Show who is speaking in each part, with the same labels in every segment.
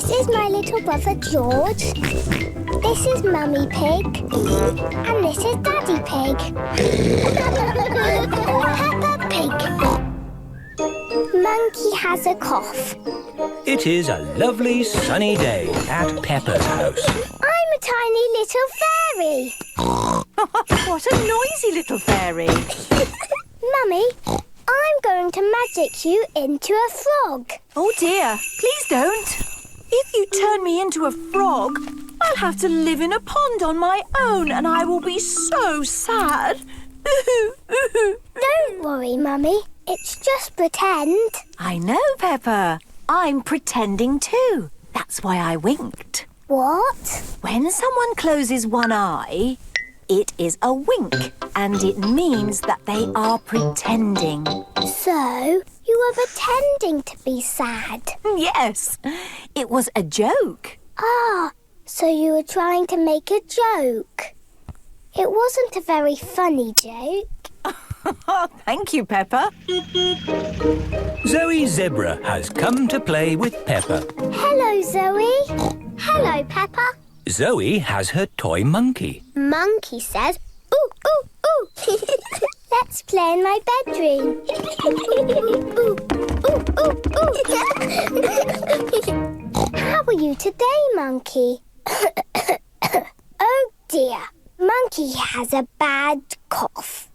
Speaker 1: This is my little brother George. This is Mummy Pig. And this is Daddy Pig. Peppa Pig. Monkey has a cough.
Speaker 2: It is a lovely sunny day at Peppa's house.
Speaker 1: I'm a tiny little fairy.
Speaker 3: What a noisy little fairy.
Speaker 1: Mummy, I'm going to magic you into a frog.
Speaker 3: Oh dear, please don't. If you turn me into a frog, I'll have to live in a pond on my own and I will be so sad.
Speaker 1: Don't worry, Mummy. It's just pretend.
Speaker 3: I know, Peppa. I'm pretending too. That's why I winked.
Speaker 1: What?
Speaker 3: When someone closes one eye, it is a wink, and it means that they are pretending.
Speaker 1: So, you were pretending to be sad?
Speaker 3: Yes, it was a joke.
Speaker 1: Ah, so you were trying to make a joke. It wasn't a very funny joke.
Speaker 3: Thank you, Peppa.
Speaker 2: Zoe Zebra has come to play with Peppa.
Speaker 1: Hello, Zoe. Hello, Peppa.
Speaker 2: Zoe has her toy monkey.
Speaker 1: Monkey says, ooh, ooh, ooh. Let's play in my bedroom. Ooh, ooh, ooh, ooh. How are you today, Monkey? Oh, dear. Monkey has a bad cough.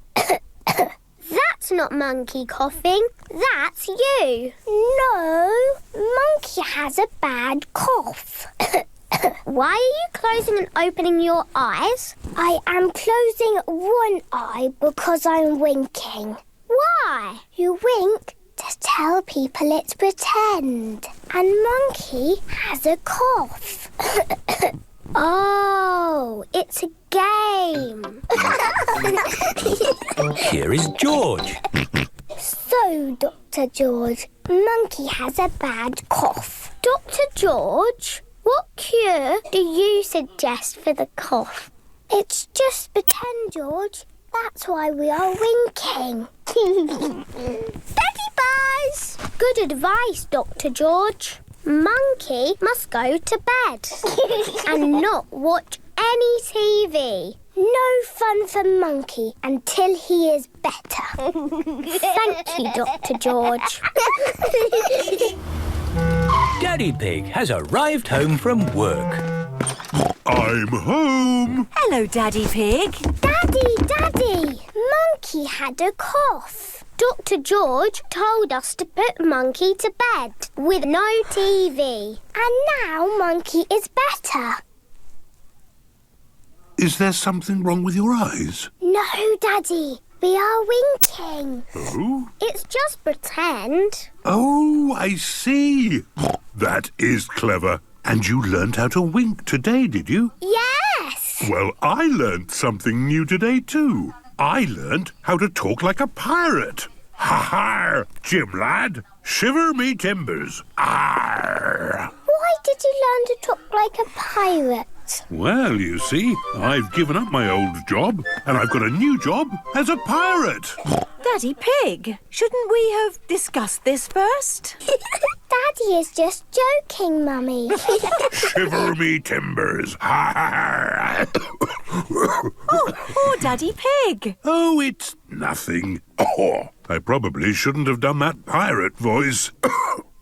Speaker 1: That's not Monkey coughing. That's you. No, Monkey has a bad cough. Why are you closing and opening your eyes? I am closing one eye because I'm winking. Why? You wink to tell people it's pretend. And Monkey has a cough. Oh, it's a game.
Speaker 2: Here is George.
Speaker 1: So, Dr. George, Monkey has a bad cough. Dr. George, what cure do you suggest for the cough? It's just pretend, George. That's why we are winking. Daddy Buzz! Good advice, Dr. George. Monkey must go to bed and not watch any TV. No fun for Monkey until he is better. Thank you, Dr. George.
Speaker 2: Daddy Pig has arrived home from work.
Speaker 4: I'm home.
Speaker 3: Hello, Daddy Pig.
Speaker 1: Daddy! Monkey had a cough. Dr. George told us to put Monkey to bed with no TV. And now Monkey is better.
Speaker 4: Is there something wrong with your eyes?
Speaker 1: No, Daddy. We are winking.
Speaker 4: Oh?
Speaker 1: It's just pretend.
Speaker 4: Oh, I see. That is clever. And you learnt how to wink today, did you?
Speaker 1: Yes!
Speaker 4: Well, I learnt something new today too. I learnt how to talk like a pirate. Ha-ha! Jim lad, shiver me timbers. Arr!
Speaker 1: Why did you learn to talk like a pirate?
Speaker 4: Well, you see, I've given up my old job and I've got a new job as a pirate.
Speaker 3: Daddy Pig, shouldn't we have discussed this first?
Speaker 1: Daddy is just joking, Mummy.
Speaker 4: Shiver me timbers. Ha-ha!
Speaker 3: Oh, Daddy Pig.
Speaker 4: Oh, it's nothing. Oh, I probably shouldn't have done that pirate voice.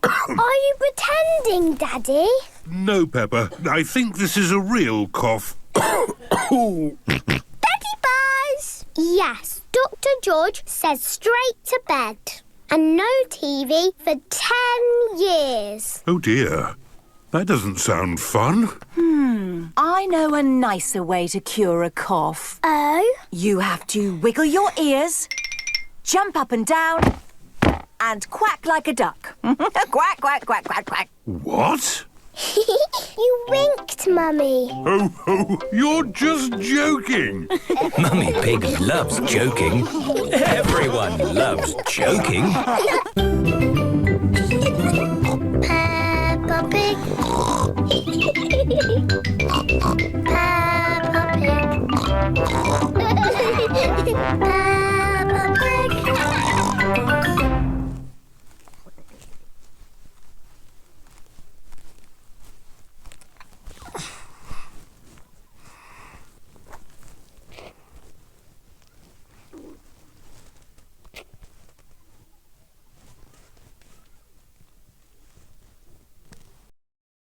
Speaker 1: Are you pretending, Daddy?
Speaker 4: No, Peppa. I think this is a real cough.
Speaker 1: Daddy Buzz! Yes, Dr. George says straight to bed. And no TV for 10 years.
Speaker 4: Oh, dear. That doesn't sound fun.
Speaker 3: I know a nicer way to cure a cough.
Speaker 1: Oh?
Speaker 3: You have to wiggle your ears, jump up and down, and quack like a duck. Quack, quack, quack, quack, quack.
Speaker 4: What?
Speaker 1: You winked, Mummy.
Speaker 4: Oh, you're just joking.
Speaker 2: Mummy Pig loves joking. Everyone loves joking.